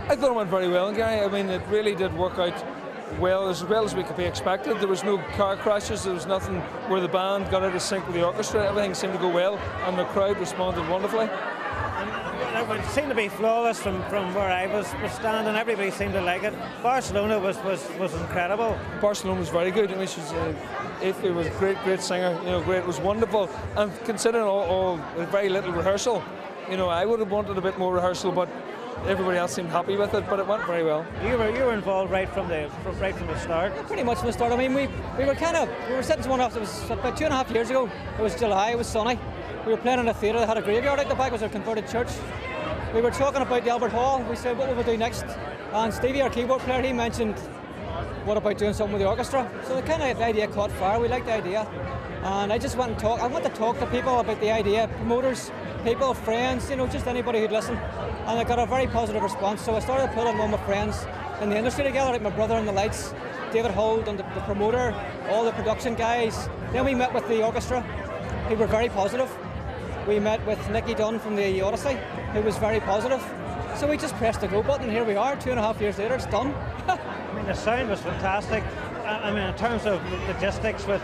I thought it went very well, Gary. I mean, it really did work out well as we could be expected. There was no car crashes, there was nothing where the band got out of sync with the orchestra. Everything seemed to go well, and the crowd responded wonderfully. It seemed to be flawless from where I was standing. Everybody seemed to like it. Barcelona was incredible. Barcelona was very good. I mean, she's Aoife was a great singer. You know, great. It was wonderful. And considering all very little rehearsal, you know, I would have wanted a bit more rehearsal, but everybody else seemed happy with it. But it went very well. You were involved right from the start. Pretty much from the start. I mean, we were sitting one off. It was about 2.5 years ago. It was July. It was sunny. We were playing in a theatre that had a graveyard out the back. It was a converted church. We were talking about the Albert Hall. We said, what will we do next? And Stevie, our keyboard player, he mentioned, what about doing something with the orchestra? So the idea caught fire. We liked the idea. And I just went and talked. I want to talk to people about the idea, promoters, people, friends, you know, just anybody who'd listen. And I got a very positive response. So I started pulling all my friends in the industry together, like my brother in the lights, David Holt, and the promoter, all the production guys. Then we met with the orchestra, who were very positive. We met with Nicky Dunn from the Odyssey, who was very positive. So we just pressed the go button, and here we are, 2.5 years later, it's done. I mean, the sound was fantastic. I mean, in terms of logistics, with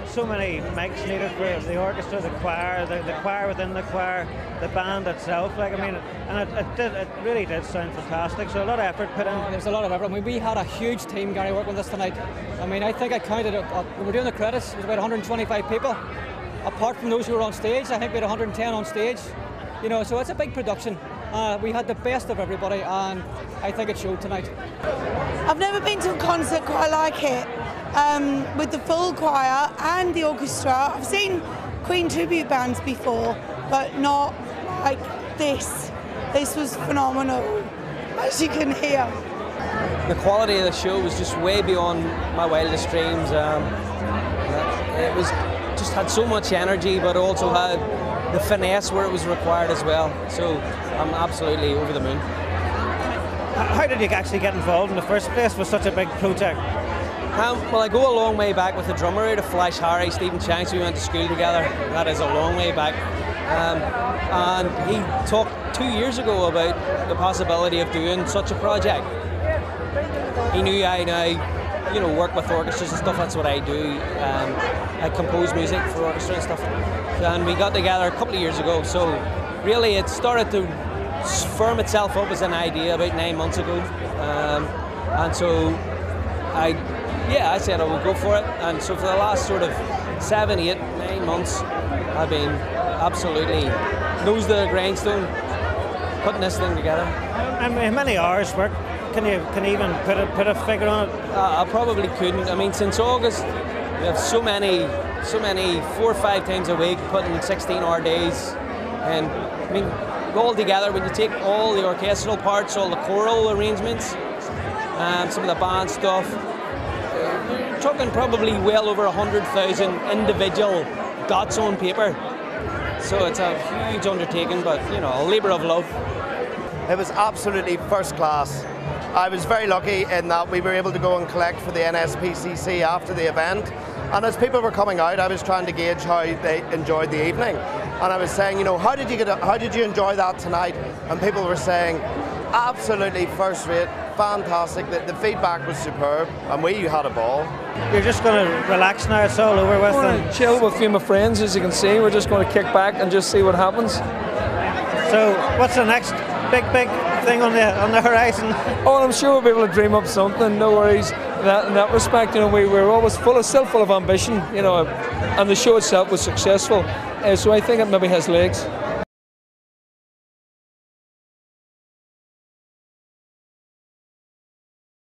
so many mics needed for the orchestra, the choir, the choir within the choir, the band itself. Like, I mean, and it really did sound fantastic. So a lot of effort put in. There's a lot of effort. I mean, we had a huge team, Gary, working with us tonight. I mean, I think I counted it. We were doing the credits. It was about 125 people. Apart from those who were on stage, I think we had 110 on stage. You know, so it's a big production. We had the best of everybody, and I think it showed tonight. I've never been to a concert quite like it, with the full choir and the orchestra. I've seen Queen tribute bands before, but not like this. This was phenomenal, as you can hear. The quality of the show was just way beyond my wildest dreams. It was just had so much energy, but also had the finesse where it was required as well. So I'm absolutely over the moon. How did you actually get involved in the first place with such a big project? Well, I go a long way back with the drummer out of Flash Harry, Stephen Shanks. We went to school together. That is a long way back. And he talked 2 years ago about the possibility of doing such a project. He knew I now, you know, work with orchestras and stuff. That's what I do. I compose music for orchestra and stuff. And we got together a couple of years ago. So really, it started to firm itself up as an idea about 9 months ago. And so I said I would go for it. And so for the last sort of 7, 8, 9 months, I've been absolutely nose to the grindstone putting this thing together. And how many hours work? Can you even put a figure on it? I probably couldn't. I mean, since August, we have so many 4 or 5 times a week, putting 16-hour days. And I mean, all together, when you take all the orchestral parts, all the choral arrangements, some of the band stuff, you're talking probably well over 100,000 individual dots on paper. So it's a huge undertaking, but you know, a labour of love. It was absolutely first class. I was very lucky in that we were able to go and collect for the NSPCC after the event. And as people were coming out, I was trying to gauge how they enjoyed the evening. And I was saying, you know, how did you enjoy that tonight? And people were saying, absolutely first rate, fantastic. The feedback was superb, and we had a ball. You're just going to relax now, it's all over with. We're going to chill with a few of my friends, as you can see. We're just going to kick back and just see what happens. So, what's the next big thing on the horizon? Oh, I'm sure we'll be able to dream up something. No worries. In that respect, you know, we were always still full of ambition, you know, and the show itself was successful. So I think it maybe has legs.